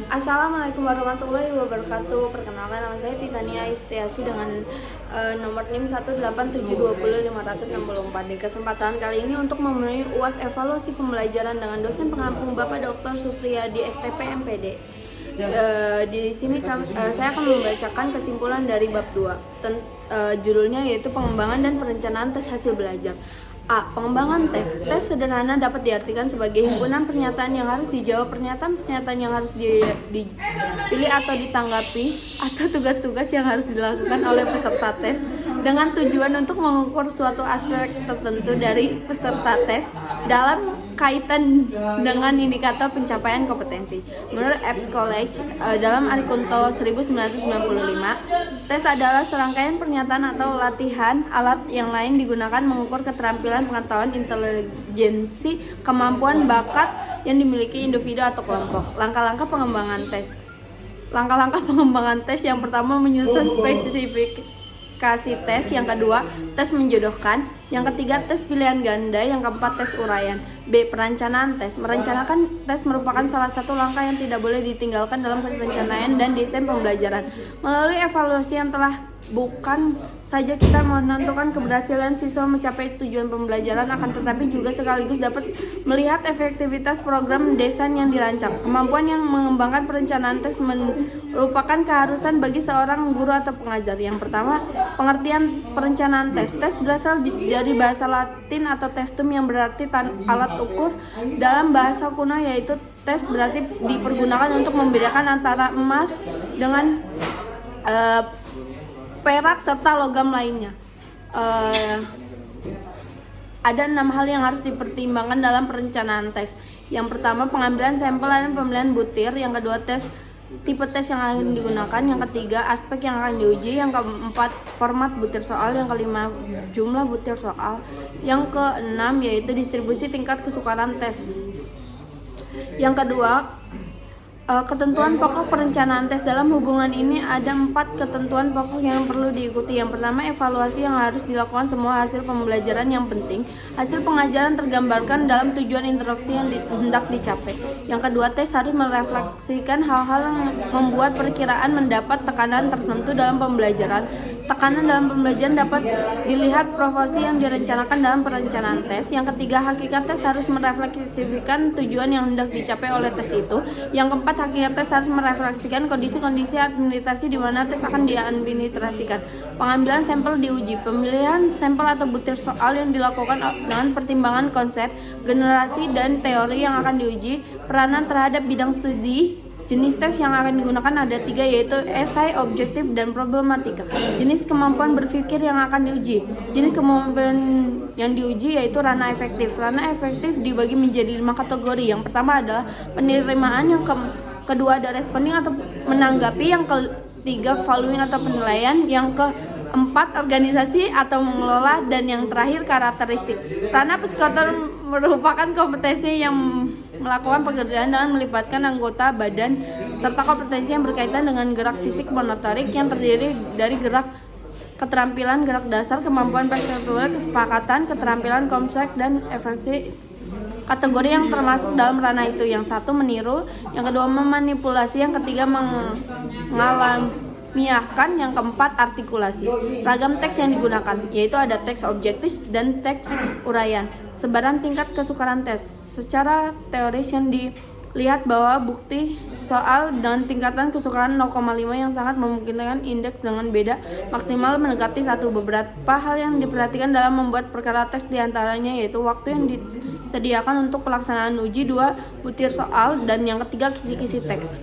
Assalamualaikum warahmatullahi wabarakatuh. Perkenalkan, nama saya Titania Istiasi dengan nomor NIM 187205064. Di kesempatan kali ini untuk memenuhi UAS evaluasi pembelajaran dengan dosen pengampung Bapak Dr. Supriyadi STP MPD. Di sini saya akan membacakan kesimpulan dari bab 2. Judulnya yaitu pengembangan dan perencanaan tes hasil belajar. A. Pengembangan tes. Tes sederhana dapat diartikan sebagai himpunan pernyataan yang harus dijawab, pernyataan-pernyataan yang harus dipilih atau ditanggapi, atau tugas-tugas yang harus dilakukan oleh peserta tes dengan tujuan untuk mengukur suatu aspek tertentu dari peserta tes dalam kaitan dengan indikator pencapaian kompetensi. Menurut Epps College dalam Arikunto 1995, tes adalah serangkaian pernyataan atau latihan alat yang lain digunakan mengukur keterampilan, pengetahuan, intelijensi, kemampuan, bakat yang dimiliki individu atau kelompok. Langkah-langkah pengembangan tes. Langkah-langkah pengembangan tes yang pertama menyusun spesifikasi tes, yang kedua tes menjodohkan, yang ketiga tes pilihan ganda, yang keempat tes uraian. B. Perencanaan tes. Merencanakan tes merupakan salah satu langkah yang tidak boleh ditinggalkan dalam perencanaan dan desain pembelajaran. Melalui evaluasi yang telah bukan saja kita menentukan keberhasilan siswa mencapai tujuan pembelajaran, akan tetapi juga sekaligus dapat melihat efektivitas program desain yang dirancang. Kemampuan yang mengembangkan perencanaan tes merupakan keharusan bagi seorang guru atau pengajar. Yang pertama, pengertian perencanaan tes. Tes berasal dari bahasa Latin atau testum yang berarti alat ukur. Dalam bahasa kuno yaitu tes berarti dipergunakan untuk membedakan antara emas dengan perak serta logam lainnya. Ada 6 hal yang harus dipertimbangkan dalam perencanaan tes. Yang pertama, pengambilan sampel dan pemilihan butir. Yang kedua, tipe tes yang akan digunakan. Yang ketiga, aspek yang akan diuji. Yang keempat, format butir soal. Yang kelima, jumlah butir soal. Yang keenam yaitu distribusi tingkat kesukaran tes. Yang kedua, ketentuan pokok perencanaan tes. Dalam hubungan ini ada 4 ketentuan pokok yang perlu diikuti. Yang pertama, evaluasi yang harus dilakukan semua hasil pembelajaran yang penting. Hasil pengajaran tergambarkan dalam tujuan instruksi yang hendak dicapai. Yang kedua, tes harus merefleksikan hal-hal yang membuat perkiraan mendapat tekanan tertentu dalam pembelajaran. Tekanan dalam pembelajaran dapat dilihat proporsi yang direncanakan dalam perencanaan tes. Yang ketiga, hakikat tes harus merefleksikan tujuan yang hendak dicapai oleh tes itu. Yang keempat, hakikat tes harus merefleksikan kondisi-kondisi administrasi di mana tes akan diadministrasikan. Pengambilan sampel diuji. Pemilihan sampel atau butir soal yang dilakukan dengan pertimbangan konsep, generasi, dan teori yang akan diuji. Peranan terhadap bidang studi. Jenis tes yang akan digunakan ada 3, yaitu esai, objektif, dan problematika. Jenis kemampuan berpikir yang akan diuji. Jenis kemampuan yang diuji yaitu ranah efektif. Ranah efektif dibagi menjadi 5 kategori. Yang pertama adalah penerimaan, yang kedua ada responding atau menanggapi, yang ketiga following atau penilaian, yang keempat organisasi atau mengelola, dan yang terakhir karakteristik. Ranah psikomotor merupakan kompetensi yang melakukan pekerjaan dengan melibatkan anggota badan serta kompetensi yang berkaitan dengan gerak fisik motorik yang terdiri dari gerak keterampilan, gerak dasar, kemampuan perseptual, kesepakatan, keterampilan kompleks, dan efeksi. Kategori yang termasuk dalam ranah itu, yang satu meniru, yang kedua memanipulasi, yang ketiga mengalamiahkan, yang keempat artikulasi. Ragam teks yang digunakan yaitu ada teks objektif dan teks uraian. Sebaran tingkat kesukaran tes. Secara teoris yang dilihat bahwa bukti soal dengan tingkatan kesukaran 0,5 yang sangat memungkinkan indeks dengan beda maksimal mendekati 1. Beberapa hal yang diperhatikan dalam membuat perkara tes diantaranya yaitu waktu yang disediakan untuk pelaksanaan uji, 2 butir soal, dan yang ketiga kisi-kisi teks.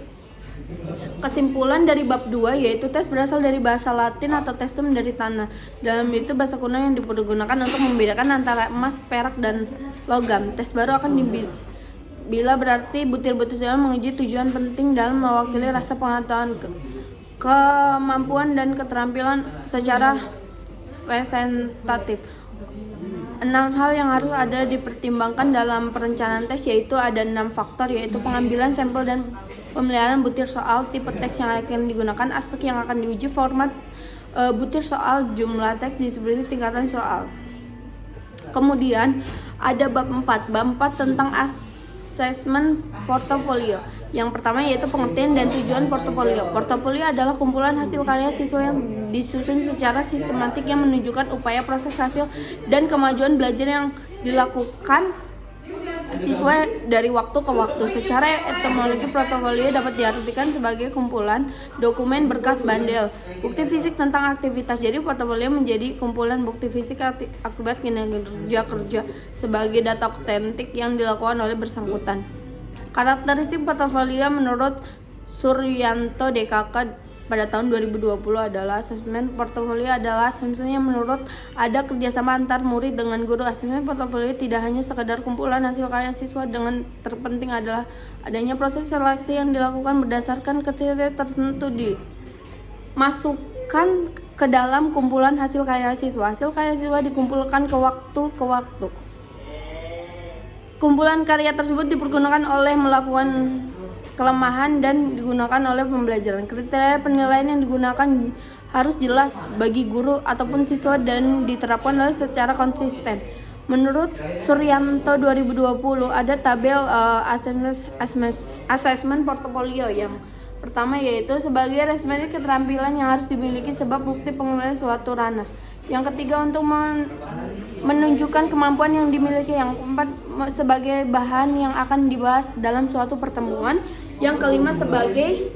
Kesimpulan dari bab 2 yaitu tes berasal dari bahasa Latin atau testum dari tanah. Dalam itu bahasa kuno yang dipergunakan untuk membedakan antara emas, perak, dan logam. Tes baru akan bila berarti butir-butir soal menguji tujuan penting dalam mewakili rasa pengetahuan, kemampuan, dan keterampilan secara presentatif. 6 hal yang harus ada dipertimbangkan dalam perencanaan tes yaitu ada 6 faktor, yaitu pengambilan sampel dan pemeliharaan butir soal, tipe teks yang akan digunakan, aspek yang akan diuji, format butir soal, jumlah teks, distribusi tingkatan soal. Kemudian ada bab 4 tentang Assessment portofolio. Yang pertama yaitu pengertian dan tujuan portofolio. Portofolio adalah kumpulan hasil karya siswa yang disusun secara sistematik yang menunjukkan upaya, proses, hasil, dan kemajuan belajar yang dilakukan siswa dari waktu ke waktu. Secara etimologi, portofolio dapat diartikan sebagai kumpulan dokumen berkas bandel, bukti fisik tentang aktivitas. Jadi portofolio menjadi kumpulan bukti fisik akibat kinerja kerja sebagai data otentik yang dilakukan oleh bersangkutan. Karakteristik portofolio menurut Suryanto DKK pada tahun 2020 adalah asesmen portofolio adalah asesmen yang menurut ada kerjasama antar murid dengan guru. Asesmen portofolio tidak hanya sekedar kumpulan hasil karya siswa, dengan terpenting adalah adanya proses seleksi yang dilakukan berdasarkan kriteria tertentu dimasukkan ke dalam kumpulan hasil karya siswa. Hasil karya siswa dikumpulkan ke waktu. Kumpulan karya tersebut dipergunakan oleh melakukan kelemahan dan digunakan oleh pembelajaran. Kriteria penilaian yang digunakan harus jelas bagi guru ataupun siswa dan diterapkan secara konsisten. Menurut Suryanto 2020 ada tabel assessment portofolio. Yang pertama yaitu sebagai referensi keterampilan yang harus dimiliki sebab bukti penilaian suatu ranah. Yang ketiga untuk menunjukkan kemampuan yang dimiliki. Yang keempat sebagai bahan yang akan dibahas dalam suatu pertemuan. Yang kelima sebagai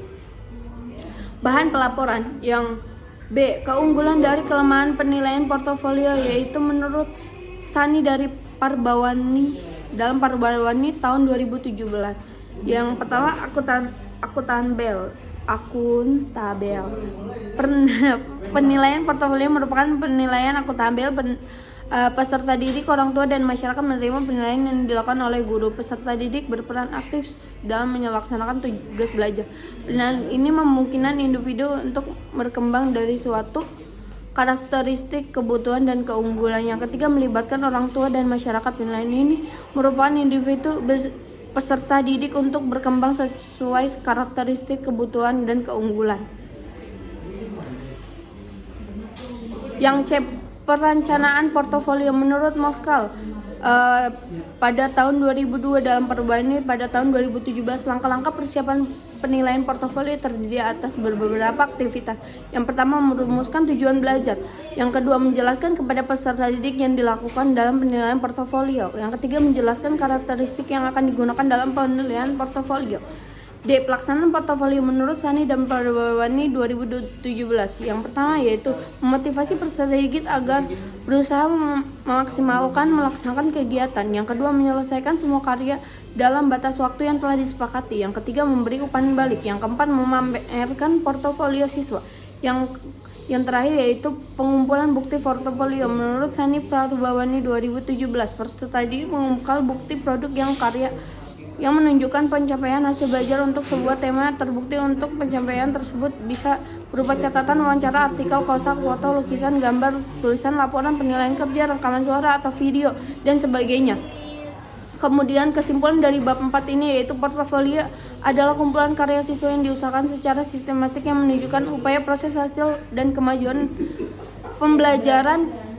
bahan pelaporan. Yang B, keunggulan dari kelemahan penilaian portofolio yaitu menurut Sani dari Parbawani dalam Parbawani tahun 2017. Yang pertama akuntabel. Penilaian portofolio merupakan penilaian akuntabel. Peserta didik, orang tua, dan masyarakat menerima penilaian yang dilakukan oleh guru. Peserta didik berperan aktif dalam melaksanakan tugas belajar. Penilaian ini memungkinkan individu untuk berkembang dari suatu karakteristik, kebutuhan, dan keunggulan. Yang ketiga melibatkan orang tua dan masyarakat. Penilaian ini merupakan individu peserta didik untuk berkembang sesuai karakteristik, kebutuhan, dan keunggulan. Yang C, perencanaan portofolio. Menurut Moskal pada tahun 2002 dalam Parbawani pada tahun 2017, langkah-langkah persiapan penilaian portofolio terdiri atas beberapa aktivitas. Yang pertama merumuskan tujuan belajar. Yang kedua menjelaskan kepada peserta didik yang dilakukan dalam penilaian portofolio. Yang ketiga menjelaskan karakteristik yang akan digunakan dalam penilaian portofolio. D, pelaksanaan portofolio menurut Sani dan Parbawani 2017. Yang pertama yaitu memotivasi peserta didik agar berusaha memaksimalkan melaksanakan kegiatan. Yang kedua menyelesaikan semua karya dalam batas waktu yang telah disepakati. Yang ketiga memberi umpan balik. Yang keempat memamerkan portofolio siswa. Yang terakhir yaitu pengumpulan bukti portofolio. Menurut Sani Parbawani 2017, peserta didik mengumpulkan bukti produk yang karya yang menunjukkan pencapaian hasil belajar untuk sebuah tema. Terbukti untuk pencapaian tersebut bisa berupa catatan, wawancara, artikel, kosak, foto, lukisan, gambar, tulisan, laporan, penilaian kerja, rekaman suara atau video, dan sebagainya. Kemudian kesimpulan dari bab 4 ini yaitu portofolio adalah kumpulan karya siswa yang diusahakan secara sistematik yang menunjukkan upaya, proses, hasil, dan kemajuan pembelajaran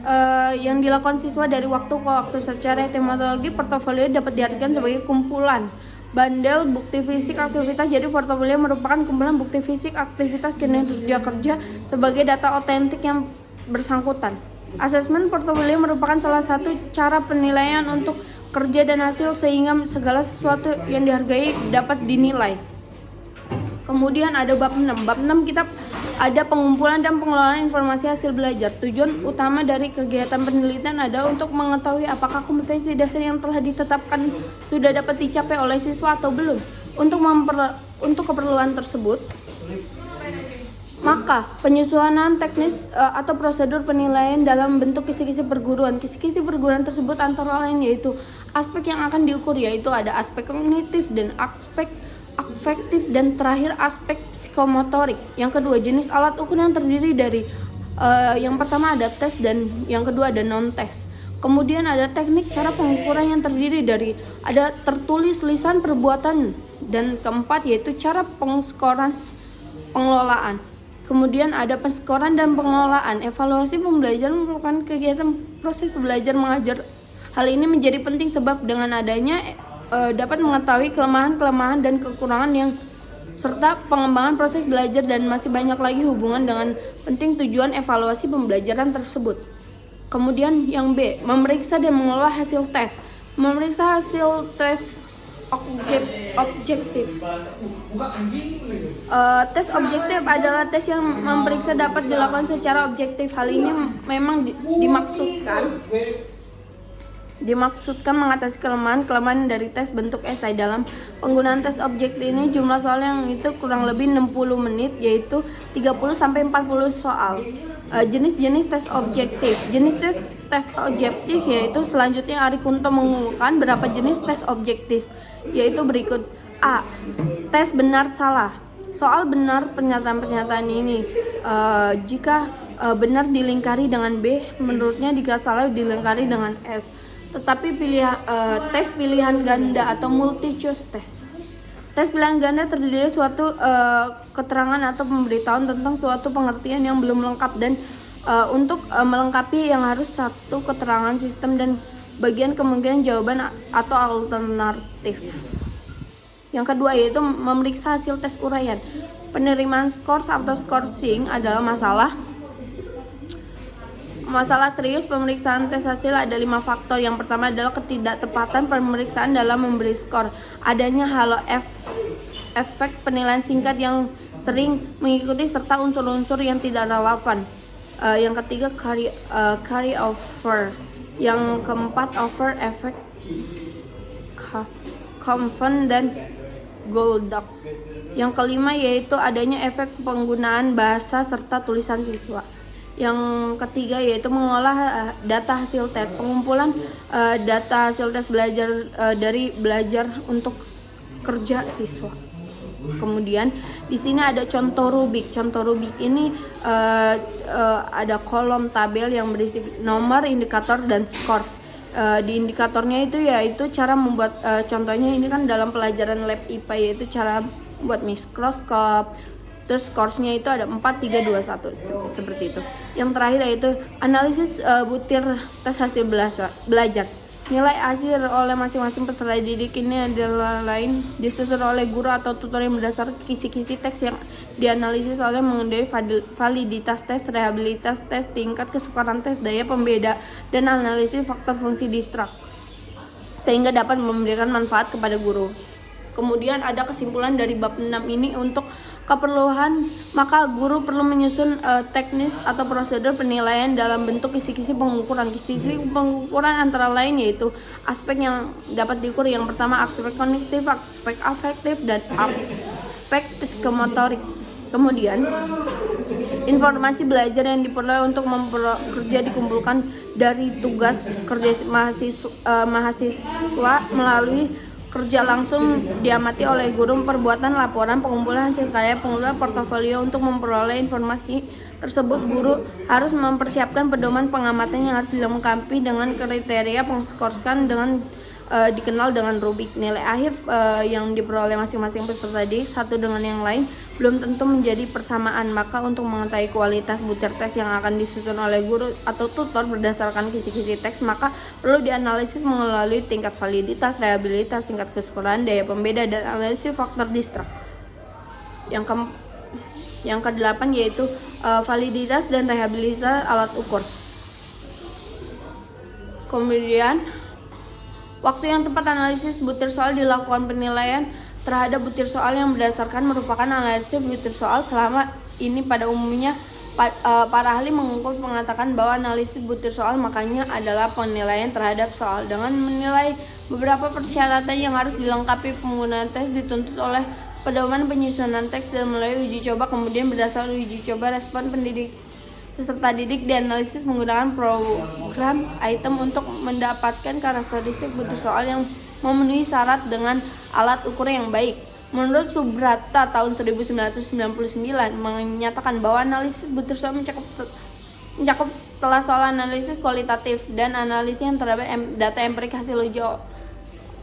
yang dilakukan siswa dari waktu ke waktu. Secara etimologi, portofolio dapat diartikan sebagai kumpulan bandel bukti fisik aktivitas. Jadi portofolio merupakan kumpulan bukti fisik aktivitas kinerja kerja sebagai data otentik yang bersangkutan. Asesmen portofolio merupakan salah satu cara penilaian untuk kerja dan hasil sehingga segala sesuatu yang dihargai dapat dinilai. Kemudian ada bab 6. Bab 6 kita ada pengumpulan dan pengelolaan informasi hasil belajar. Tujuan utama dari kegiatan penelitian adalah untuk mengetahui apakah kompetensi dasar yang telah ditetapkan sudah dapat dicapai oleh siswa atau belum. Untuk keperluan tersebut, maka penyusunan teknis atau prosedur penilaian dalam bentuk kisi-kisi perguruan. Kisi-kisi perguruan tersebut antara lain yaitu aspek yang akan diukur, yaitu ada aspek kognitif dan aspek afektif, dan terakhir aspek psikomotorik. Yang kedua jenis alat ukur yang terdiri dari yang pertama ada tes dan yang kedua ada non-tes. Kemudian ada teknik cara pengukuran yang terdiri dari ada tertulis, lisan, perbuatan, dan keempat yaitu cara pengskoran pengelolaan. Kemudian ada penskoran dan pengelolaan. Evaluasi pembelajaran merupakan kegiatan proses belajar mengajar. Hal ini menjadi penting sebab dengan adanya dapat mengetahui kelemahan-kelemahan dan kekurangan yang serta pengembangan proses belajar, dan masih banyak lagi hubungan dengan penting tujuan evaluasi pembelajaran tersebut. Kemudian yang B, memeriksa dan mengolah hasil tes. Memeriksa hasil tes objektif. Tes objektif adalah tes yang memeriksa dapat dilakukan secara objektif. Hal ini memang dimaksudkan mengatasi kelemahan dari tes bentuk esai. Dalam penggunaan tes objektif ini jumlah soal yang itu kurang lebih 60 menit, yaitu 30-40 soal. Jenis-jenis tes objektif. Jenis tes objektif yaitu selanjutnya Ari Kunto mengumumkan berapa jenis tes objektif, yaitu berikut. A. Tes benar salah. Soal benar pernyataan-pernyataan ini. Jika benar dilingkari dengan B, menurutnya jika salah dilingkari dengan S. Tetapi tes pilihan ganda atau multi choice test. Tes pilihan ganda terdiri dari suatu keterangan atau pemberitahuan tentang suatu pengertian yang belum lengkap, dan untuk melengkapi yang harus satu keterangan sistem dan bagian kemungkinan jawaban atau alternatif. Yang kedua yaitu memeriksa hasil tes uraian. Penerimaan skor atau scoring adalah masalah serius pemeriksaan tes hasil. Ada 5 faktor. Yang pertama adalah ketidaktepatan pemeriksaan dalam memberi skor. Adanya halo efek penilaian singkat yang sering mengikuti serta unsur-unsur yang tidak relevan. Yang ketiga carry over. Yang keempat over effect, confound dan Goldilocks. Yang kelima yaitu adanya efek penggunaan bahasa serta tulisan siswa. Yang ketiga yaitu mengolah data hasil tes. Pengumpulan data hasil tes belajar dari belajar untuk kerja siswa. Kemudian di sini ada contoh Rubik. Contoh Rubik ini ada kolom tabel yang berisi nomor, indikator, dan skors. Di indikatornya itu yaitu cara membuat contohnya ini kan dalam pelajaran lab IPA, yaitu cara buat mikroskop. Terus scoresnya itu ada 4, 3, 2, 1 seperti itu. Yang terakhir yaitu analisis butir tes hasil belajar. Nilai hasil oleh masing-masing peserta didik ini adalah disusun oleh guru atau tutor yang berdasarkan kisi-kisi teks yang dianalisis oleh mengenai validitas tes, reliabilitas tes, tingkat kesukaran tes, daya pembeda, dan analisis faktor fungsi distrak sehingga dapat memberikan manfaat kepada guru. Kemudian ada kesimpulan dari bab 6 ini. Untuk keperluan, maka guru perlu menyusun teknis atau prosedur penilaian dalam bentuk kisi-kisi pengukuran. Kisi-kisi pengukuran antara lain yaitu aspek yang dapat diukur. Yang pertama aspek kognitif, aspek afektif, dan aspek psikomotorik. Kemudian informasi belajar yang diperoleh untuk kerja dikumpulkan dari tugas kerja mahasiswa melalui kerja langsung diamati oleh guru, perbuatan laporan, pengumpulan hasil karya, pengumpulan portofolio. Untuk memperoleh informasi tersebut, guru harus mempersiapkan pedoman pengamatan yang harus dilengkapi dengan kriteria pengskorskan dengan dikenal dengan Rubik. Nilai akhir yang diperoleh masing-masing peserta didik satu dengan yang lain belum tentu menjadi persamaan. Maka untuk mengetahui kualitas butir tes yang akan disusun oleh guru atau tutor berdasarkan kisi-kisi teks, maka perlu dianalisis melalui tingkat validitas, reliabilitas, tingkat kesukaran, daya pembeda, dan analisis faktor distrak. Yang ke-8 yaitu validitas dan reliabilitas alat ukur. Kemudian waktu yang tepat analisis butir soal dilakukan. Penilaian terhadap butir soal yang berdasarkan merupakan analisis butir soal. Selama ini pada umumnya para ahli mengatakan bahwa analisis butir soal makanya adalah penilaian terhadap soal. Dengan menilai beberapa persyaratan yang harus dilengkapi, penggunaan tes dituntut oleh pedoman penyusunan teks dan melalui uji coba. Kemudian berdasarkan uji coba, respon peserta didik dianalisis menggunakan program item untuk mendapatkan karakteristik butir soal yang memenuhi syarat dengan alat ukur yang baik. Menurut Subrata tahun 1999 menyatakan bahwa analisis butir soal mencakup telah soal analisis kualitatif dan analisis yang terhadap data empirik, hasil uji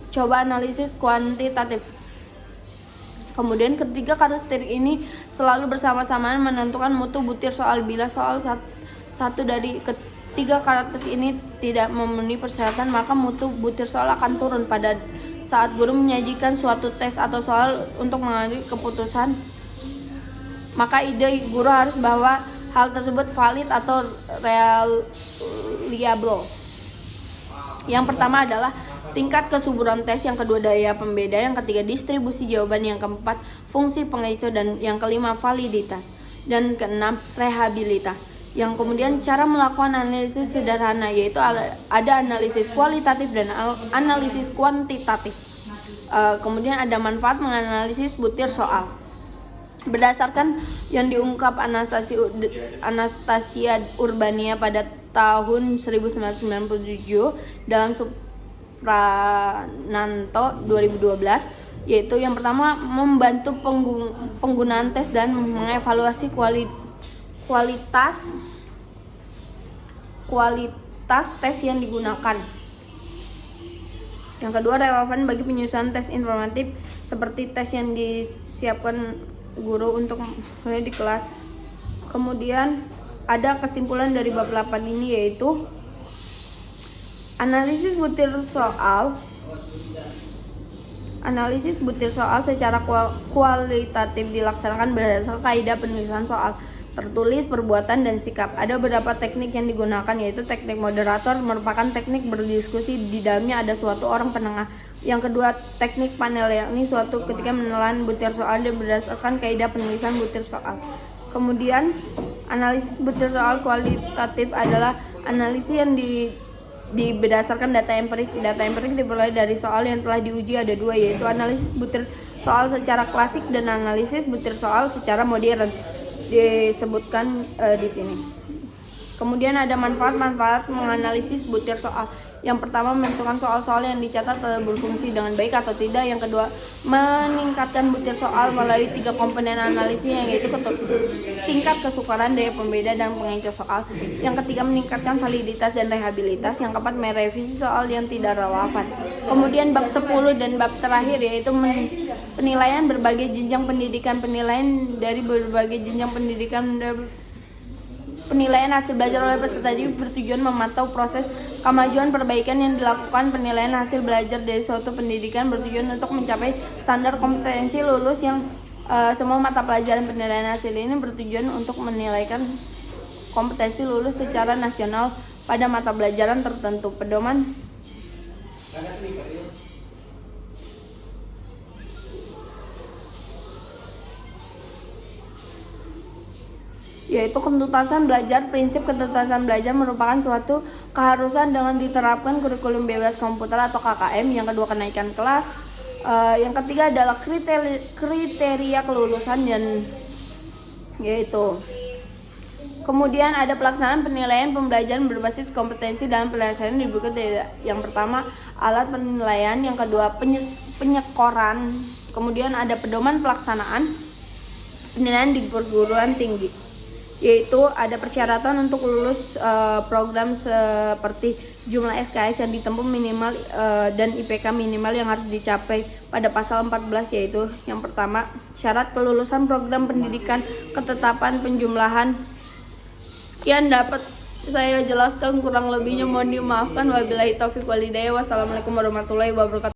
coba analisis kuantitatif. Kemudian ketiga karakteristik ini selalu bersama-sama menentukan mutu butir soal. Bila soal satu dari ketiga karakteristik ini tidak memenuhi persyaratan, maka mutu butir soal akan turun. Pada saat guru menyajikan suatu tes atau soal untuk mengambil keputusan, maka ide guru harus bahwa hal tersebut valid atau reliable. Yang pertama adalah tingkat kesuburan tes, yang kedua daya pembeda, yang ketiga distribusi jawaban, yang keempat fungsi pengecoh, dan yang kelima validitas, dan keenam rehabilitas. Yang kemudian cara melakukan analisis sederhana, yaitu ada analisis kualitatif dan analisis kuantitatif. Kemudian ada manfaat menganalisis butir soal. Berdasarkan yang diungkap Anastasia Urbania pada tahun 1997 dalam Suprananto 2012, yaitu yang pertama membantu penggunaan tes dan mengevaluasi kualitas tes yang digunakan. Yang kedua, relevan bagi penyusunan tes informatif seperti tes yang disiapkan guru untuk di kelas. Kemudian ada kesimpulan dari bab 8 ini, yaitu analisis butir soal secara kualitatif dilaksanakan berdasarkan kaidah penulisan soal tertulis, perbuatan, dan sikap. Ada beberapa teknik yang digunakan, yaitu teknik moderator merupakan teknik berdiskusi, di dalamnya ada suatu orang penengah. Yang kedua, teknik panel, yakni suatu ketika menelan butir soal dan berdasarkan kaidah penulisan butir soal. Kemudian analisis butir soal kualitatif adalah analisis yang berdasarkan data empirik. Data empirik diperoleh dari soal yang telah diuji, ada dua, yaitu analisis butir soal secara klasik dan analisis butir soal secara modern, disebutkan di sini. Kemudian ada manfaat menganalisis butir soal. Yang pertama, menentukan soal-soal yang dicatat telah berfungsi dengan baik atau tidak. Yang kedua, meningkatkan butir soal melalui 3 komponen analisis, yaitu tingkat kesukaran, daya pembeda, dan pengecoh soal. Yang ketiga, meningkatkan validitas dan rehabilitas. Yang keempat, merevisi soal yang tidak relevan. Kemudian bab 10 dan bab terakhir, yaitu penilaian berbagai jenjang pendidikan. Penilaian dari berbagai jenjang pendidikan. Penilaian hasil belajar oleh peserta didik bertujuan memantau proses kemajuan perbaikan yang dilakukan. Penilaian hasil belajar dari suatu pendidikan bertujuan untuk mencapai standar kompetensi lulus yang semua mata pelajaran. Penilaian hasil ini bertujuan untuk menilaikan kompetensi lulus secara nasional pada mata pelajaran tertentu. Pedoman yaitu ketuntasan belajar. Prinsip ketuntasan belajar merupakan suatu keharusan dengan diterapkan kurikulum bebas komputer atau KKM. Yang kedua, kenaikan kelas. Yang ketiga adalah kriteria kelulusan, dan yaitu kemudian ada pelaksanaan penilaian pembelajaran berbasis kompetensi dalam pelaksanaan di berikut. Yang pertama, alat penilaian. Yang kedua, penyekoran. Kemudian ada pedoman pelaksanaan penilaian di perguruan tinggi, yaitu ada persyaratan untuk lulus program seperti jumlah SKS yang ditempuh minimal dan IPK minimal yang harus dicapai pada pasal 14, yaitu yang pertama, syarat kelulusan program pendidikan, ketetapan penjumlahan. Sekian dapat saya jelaskan, kurang lebihnya mohon dimaafkan. Wabillahi taufiq wal hidayah. Wassalamualaikum warahmatullahi wabarakatuh.